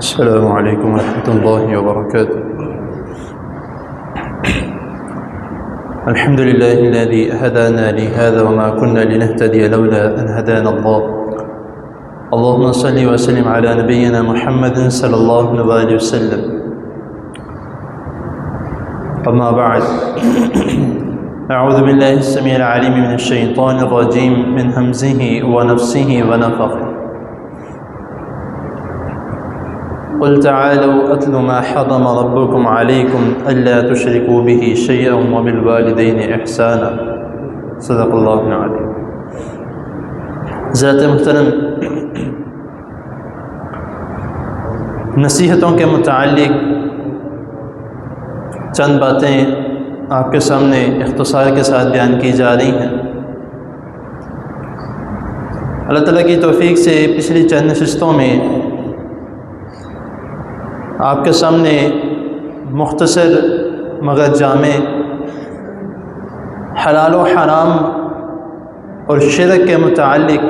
السلام عليكم ورحمة الله وبركاته. الحمد لله الذي هدانا لهذا وما كنا لنهتدي لولا أن هدانا الله. اللهم صل وسلم على نبينا محمد صلى الله عليه وسلم. أما بعد، أعوذ بالله السميع العليم من الشيطان الرجيم من همزه ونفسه ونفخه. قل تعالوا أتل ما حرم ربكم عليكم ألا تشركوا به شيئا وبالوالدين إحسانا. صدق اللہ العظیم. حضرات محترم، نصیحتوں کے متعلق چند باتیں آپ کے سامنے اختصار کے ساتھ بیان کی جا رہی ہیں. اللہ تعالیٰ کی توفیق سے پچھلی چند نشستوں میں آپ کے سامنے مختصر مگر جامع حلال و حرام اور شرک کے متعلق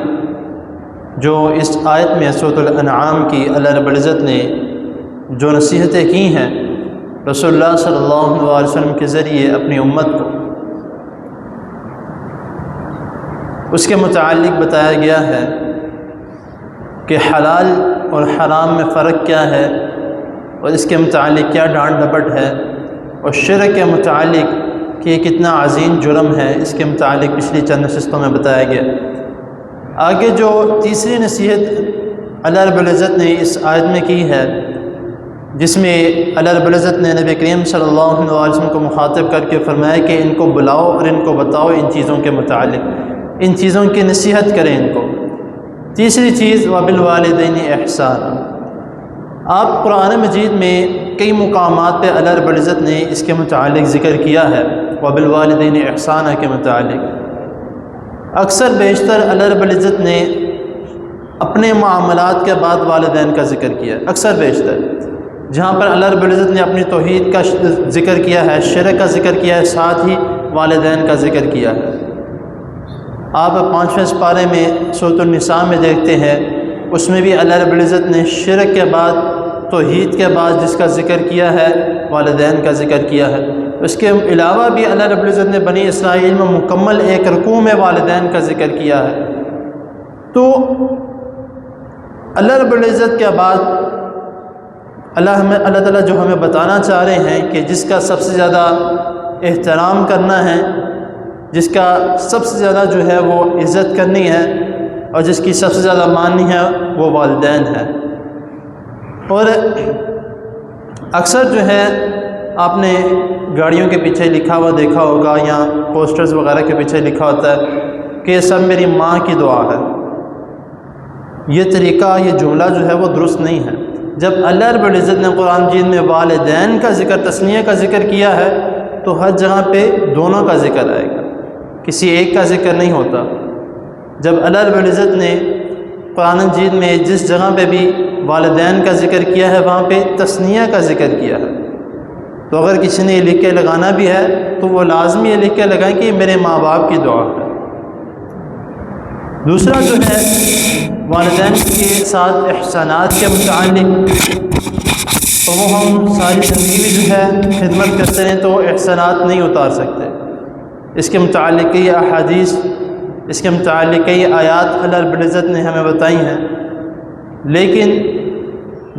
جو اس آیت میں سورۃ الانعام کی اللہ رب العزت نے جو نصیحتیں کی ہیں رسول اللہ صلی اللہ علیہ وسلم کے ذریعے اپنی امت کو، اس کے متعلق بتایا گیا ہے کہ حلال اور حرام میں فرق کیا ہے اور اس کے متعلق کیا ڈانٹ ڈپٹ ہے، اور شرک کے متعلق کہ یہ کتنا عظیم جرم ہے، اس کے متعلق پچھلی چند نشستوں میں بتایا گیا. آگے جو تیسری نصیحت اللہ رب العزت نے اس آیت میں کی ہے، جس میں اللہ رب العزت نے نبی کریم صلی اللہ علیہ وسلم کو مخاطب کر کے فرمایا کہ ان کو بلاؤ اور ان کو بتاؤ ان چیزوں کے متعلق، ان چیزوں کی نصیحت کریں ان کو. تیسری چیز وبالوالدین احسانا. آپ قرآن مجید میں کئی مقامات پہ اللہ رب العزت نے اس کے متعلق ذکر کیا ہے، وبالوالدین احسانہ کے متعلق. اکثر بیشتر اللہ رب العزت نے اپنے معاملات کے بعد والدین کا ذکر کیا، اکثر بیشتر جہاں پر اللہ رب العزت نے اپنی توحید کا ذکر کیا ہے، شرک کا ذکر کیا ہے، ساتھ ہی والدین کا ذکر کیا ہے. آپ 5ویں سپارے میں سورۃ النساء میں دیکھتے ہیں، اس میں بھی اللہ رب العزت نے شرک کے بعد، توحید کے بعد جس کا ذکر کیا ہے، والدین کا ذکر کیا ہے. اس کے علاوہ بھی اللہ رب العزت نے بنی اسرائیل میں مکمل ایک رکوع میں والدین کا ذکر کیا ہے. تو اللہ رب العزت کے بعد اللہ تعالیٰ جو ہمیں بتانا چاہ رہے ہیں کہ جس کا سب سے زیادہ احترام کرنا ہے، جس کا سب سے زیادہ جو ہے وہ عزت کرنی ہے اور جس کی سب سے زیادہ ماننی ہے وہ والدین ہے. اور اکثر جو ہے آپ نے گاڑیوں کے پیچھے لکھا ہوا دیکھا ہوگا یا پوسٹرز وغیرہ کے پیچھے لکھا ہوتا ہے کہ یہ سب میری ماں کی دعا ہے. یہ طریقہ، یہ جملہ جو ہے وہ درست نہیں ہے. جب اللہ رب العزت نے قرآن مجید میں والدین کا ذکر، تثنیہ کا ذکر کیا ہے، تو ہر جگہ پہ دونوں کا ذکر آئے گا، کسی ایک کا ذکر نہیں ہوتا. جب اللہ رب العزت نے قرآن مجید میں جس جگہ پہ بھی والدین کا ذکر کیا ہے وہاں پہ تثنیہ کا ذکر کیا ہے. تو اگر کسی نے یہ لکھ کے لگانا بھی ہے تو وہ لازمی یہ لکھ کے لگائیں کہ یہ میرے ماں باپ کی دعا ہے. دوسرا جو ہے والدین کے ساتھ احسانات کے متعلق، تو وہ ہم ساری زندگی میں جو ہے خدمت کرتے رہیں تو احسانات نہیں اتار سکتے. اس کے متعلق کئی احادیث، اس کے متعلق کئی آیات اللہ رب العزت نے ہمیں بتائی ہیں. لیکن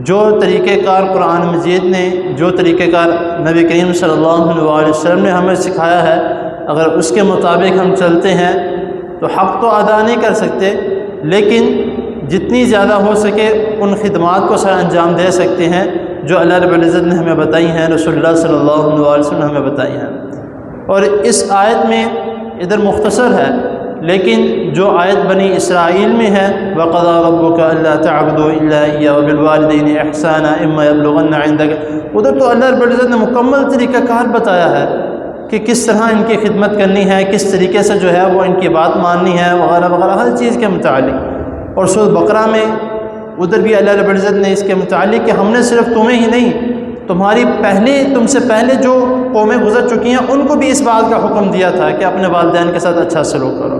جو طریقہ کار قرآن مجید نے، جو طریقہ کار نبی کریم صلی اللہ علیہ وسلم نے ہمیں سکھایا ہے، اگر اس کے مطابق ہم چلتے ہیں تو حق تو ادا نہیں کر سکتے، لیکن جتنی زیادہ ہو سکے ان خدمات کو سر انجام دے سکتے ہیں جو اللہ رب العزت نے ہمیں بتائی ہیں، رسول اللہ صلی اللہ علیہ وسلم نے ہمیں بتائی ہیں. اور اس آیت میں ادھر مختصر ہے، لیکن جو آیت بنی اسرائیل میں ہے وَقَضَىٰ رَبُّكَ أَلَّا تَعْبُدُوا إِلَّا إِيَّاهُ وَبِالْوَالِدَيْنِ إِحْسَانًا إِمَّا يَبْلُغَنَّ عِندَكَ، ادھر تو اللہ رب العزت نے مکمل طریقہ کار بتایا ہے کہ کس طرح ان کی خدمت کرنی ہے، کس طریقے سے جو ہے وہ ان کی بات ماننی ہے وغیرہ وغیرہ، ہر چیز کے متعلق. اور سورۃ بقرہ میں ادھر بھی اللہ رب العزت نے اس کے متعلق کہ ہم نے صرف تمہیں ہی نہیں، تم سے پہلے جو قومیں گزر چکی ہیں ان کو بھی اس بات کا حکم دیا تھا کہ اپنے والدین کے ساتھ اچھا سلوک کرو.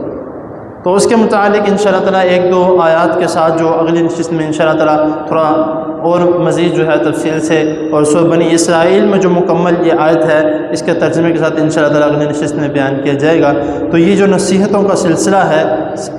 تو اس کے متعلق انشاءاللہ تعالیٰ ایک دو آیات کے ساتھ جو اگلی نشست میں انشاءاللہ تعالیٰ تھوڑا اور مزید جو ہے تفصیل سے، اور سورہ بنی اسرائیل میں جو مکمل یہ آیت ہے اس کے ترجمے کے ساتھ انشاءاللہ تعالیٰ اگلی نشست میں بیان کیا جائے گا۔ تو یہ جو نصیحتوں کا سلسلہ ہے،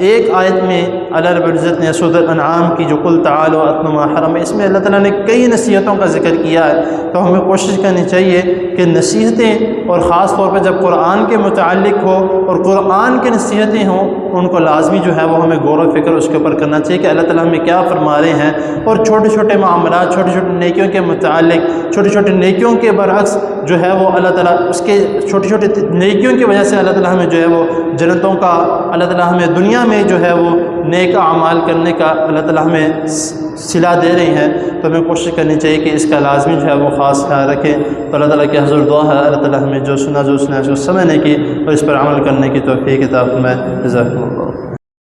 ایک آیت میں اللہ رب العزت نے سورۃ الانعام کی جو قل تعالوا اتل ما حرم، اس میں اللہ تعالیٰ نے کئی نصیحتوں کا ذکر کیا ہے۔ تو ہمیں کوشش کرنی چاہیے کہ نصیحتیں، اور خاص طور پہ جب قرآن کے متعلق ہو اور قرآن کی نصیحتیں ہوں، ان کو لازمی جو ہے وہ ہمیں غور و فکر اس کے اوپر کرنا چاہیے کہ اللہ تعالیٰ ہمیں کیا فرما رہے ہیں، اور چھوٹے چھوٹے معاملات، چھوٹی چھوٹی نیکیوں کے متعلق، چھوٹی چھوٹی نیکیوں کے برعکس جو ہے وہ اللہ تعالیٰ اس کے چھوٹی چھوٹی نیکیوں کی وجہ سے اللہ تعالیٰ ہمیں جو ہے وہ جنتوں کا، اللہ تعالیٰ ہمیں دنیا میں جو ہے وہ نیک اعمال کرنے کا اللہ تعالیٰ ہمیں صلہ دے رہی ہیں۔ تو ہمیں کوشش کرنی چاہیے کہ اس کا لازمی جو ہے وہ خاص خیال رکھیں۔ تو اللہ تعالیٰ کی حضور دعا ہے اللہ تعالیٰ ہمیں جو سنا ہے اس کو سمجھنے کی اور اس پر عمل کرنے کی توفیق عطا فرمائے۔ جزاکم اللہ۔